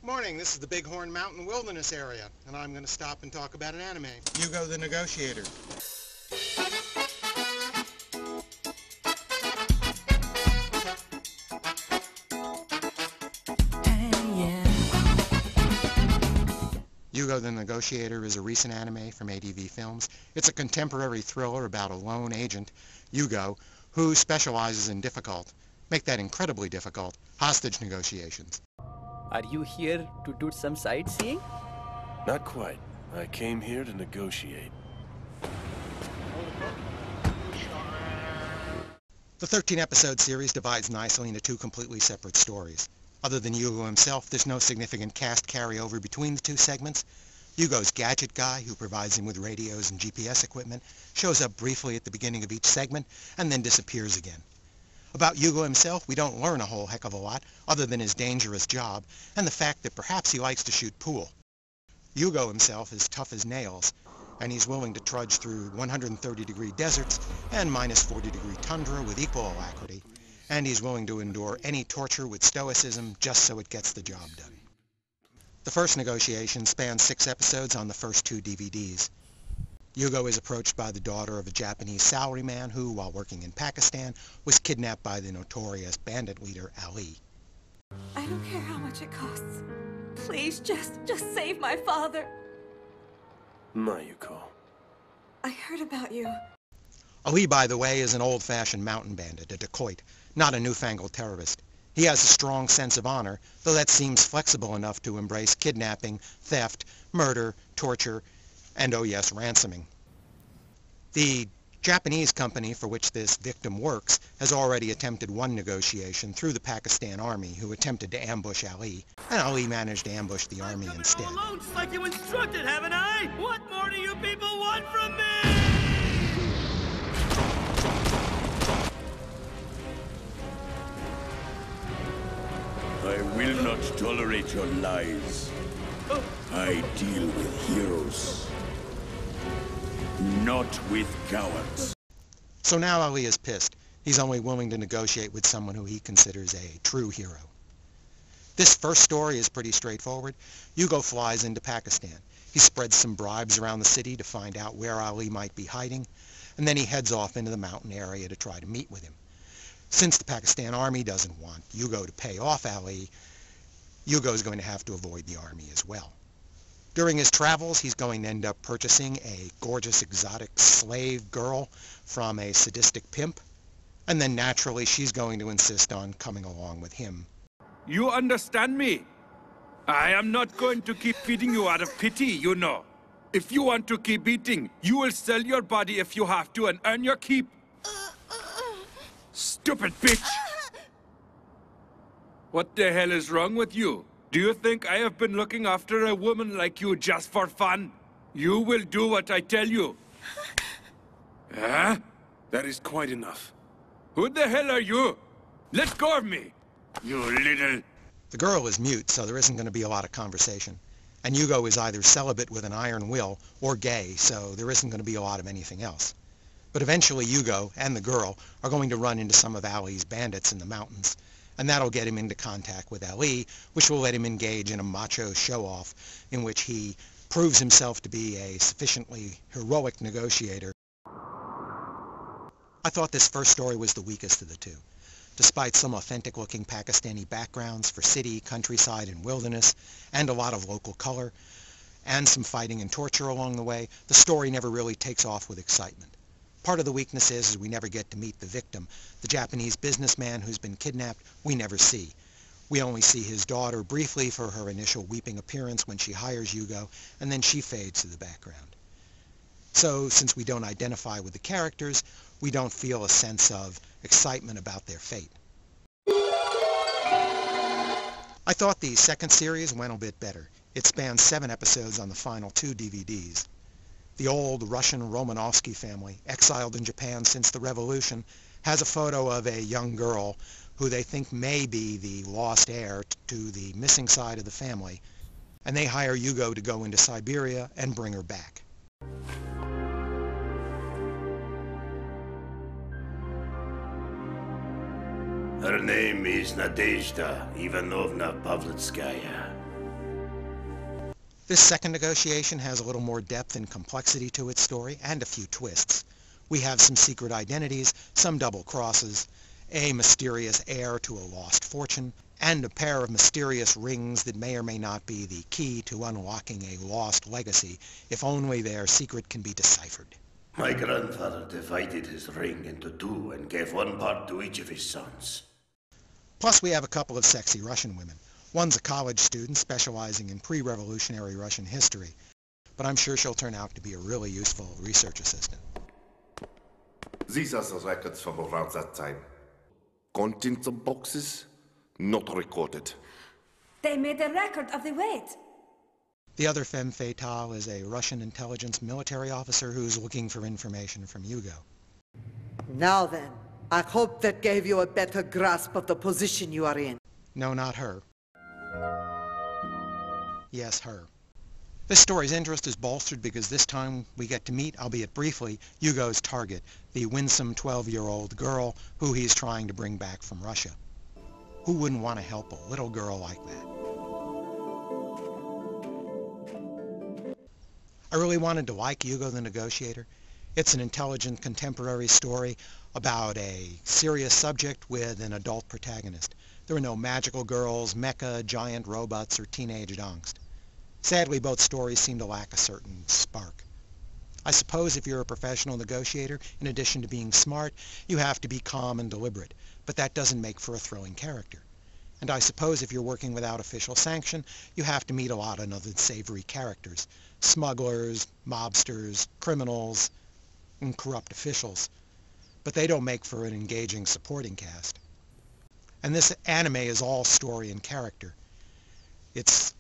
Morning, this is the Bighorn Mountain Wilderness area, and I'm going to stop and talk about an anime. Yugo the Negotiator. Yugo the Negotiator is a recent anime from ADV Films. It's a contemporary thriller about a lone agent, Yugo, who specializes in make that incredibly difficult, hostage negotiations. Are you here to do some sightseeing? Not quite. I came here to negotiate. The 13-episode series divides nicely into two completely separate stories. Other than Yugo himself, there's no significant cast carryover between the two segments. Yugo's gadget guy, who provides him with radios and GPS equipment, shows up briefly at the beginning of each segment and then disappears again. About Yugo himself, we don't learn a whole heck of a lot, other than his dangerous job, and the fact that perhaps he likes to shoot pool. Yugo himself is tough as nails, and he's willing to trudge through 130-degree deserts and minus 40-degree tundra with equal alacrity, and he's willing to endure any torture with stoicism just so it gets the job done. The first negotiation spans 6 episodes on the first 2 DVDs. Yugo is approached by the daughter of a Japanese salaryman who, while working in Pakistan, was kidnapped by the notorious bandit leader Ali. I don't care how much it costs. Please, just save my father. Mayuko. I heard about you. Ali, by the way, is an old-fashioned mountain bandit, a dacoit, not a newfangled terrorist. He has a strong sense of honor, though that seems flexible enough to embrace kidnapping, theft, murder, torture, and oh yes, ransoming. The Japanese company for which this victim works has already attempted one negotiation through the Pakistan army, who attempted to ambush Ali, and Ali managed to ambush the army instead. Alone, just like you instructed, haven't I? What more do you people want from me? I will not tolerate your lies. I deal with heroes, not with cowards. So now Ali is pissed. He's only willing to negotiate with someone who he considers a true hero. This first story is pretty straightforward. Yugo flies into Pakistan. He spreads some bribes around the city to find out where Ali might be hiding, and then he heads off into the mountain area to try to meet with him. Since the Pakistan army doesn't want Yugo to pay off Ali, Yugo is going to have to avoid the army as well. During his travels, he's going to end up purchasing a gorgeous exotic slave girl from a sadistic pimp, and then naturally she's going to insist on coming along with him. You understand me? I am not going to keep feeding you out of pity, you know. If you want to keep eating, you will sell your body if you have to and earn your keep. Stupid bitch! What the hell is wrong with you? Do you think I have been looking after a woman like you just for fun? You will do what I tell you. Huh? That is quite enough. Who the hell are you? Let go of me, you little... The girl is mute, so there isn't going to be a lot of conversation. And Yugo is either celibate with an iron will or gay, so there isn't going to be a lot of anything else. But eventually Yugo and the girl are going to run into some of Ali's bandits in the mountains, and that'll get him into contact with Ali, which will let him engage in a macho show-off in which he proves himself to be a sufficiently heroic negotiator. I thought this first story was the weakest of the two. Despite some authentic-looking Pakistani backgrounds for city, countryside, and wilderness, and a lot of local color, and some fighting and torture along the way, the story never really takes off with excitement. Part of the weakness is we never get to meet the victim, the Japanese businessman who's been kidnapped. We never see. We only see his daughter briefly for her initial weeping appearance when she hires Yugo, and then she fades to the background. So, since we don't identify with the characters, we don't feel a sense of excitement about their fate. I thought the second series went a bit better. It spans 7 episodes on the final 2 DVDs. The old Russian Romanovsky family, exiled in Japan since the revolution, has a photo of a young girl who they think may be the lost heir to the missing side of the family, and they hire Yugo to go into Siberia and bring her back. Her name is Nadezhda Ivanovna Pavlitskaya. This second negotiation has a little more depth and complexity to its story, and a few twists. We have some secret identities, some double crosses, a mysterious heir to a lost fortune, and a pair of mysterious rings that may or may not be the key to unlocking a lost legacy, if only their secret can be deciphered. My grandfather divided his ring into two and gave one part to each of his sons. Plus we have a couple of sexy Russian women. One's a college student specializing in pre-revolutionary Russian history, but I'm sure she'll turn out to be a really useful research assistant. These are the records from around that time. Contents of boxes, not recorded. They made a record of the weight. The other femme fatale is a Russian intelligence military officer who's looking for information from Hugo. Now then, I hope that gave you a better grasp of the position you are in. No, not her. Yes, her. This story's interest is bolstered because this time we get to meet, albeit briefly, Hugo's target, the winsome 12-year-old girl who he's trying to bring back from Russia. Who wouldn't want to help a little girl like that? I really wanted to like Hugo the Negotiator. It's an intelligent contemporary story about a serious subject with an adult protagonist. There are no magical girls, mecha, giant robots, or teenage angst. Sadly, both stories seem to lack a certain spark. I suppose if you're a professional negotiator, in addition to being smart, you have to be calm and deliberate, but that doesn't make for a thrilling character. And I suppose if you're working without official sanction, you have to meet a lot of unsavory characters. Smugglers, mobsters, criminals, and corrupt officials. But they don't make for an engaging supporting cast. And this anime is all story and character. It's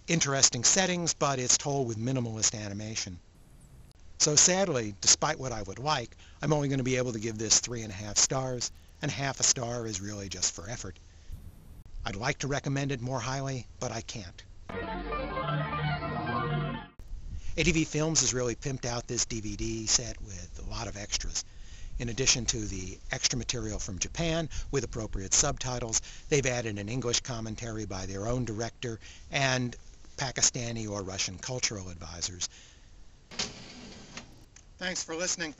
interesting settings, but it's told with minimalist animation. So sadly, despite what I would like, I'm only going to be able to give this 3.5 stars, and half a star is really just for effort. I'd like to recommend it more highly, but I can't. ADV Films has really pimped out this DVD set with a lot of extras. In addition to the extra material from Japan with appropriate subtitles, they've added an English commentary by their own director and Pakistani or Russian cultural advisors. Thanks for listening.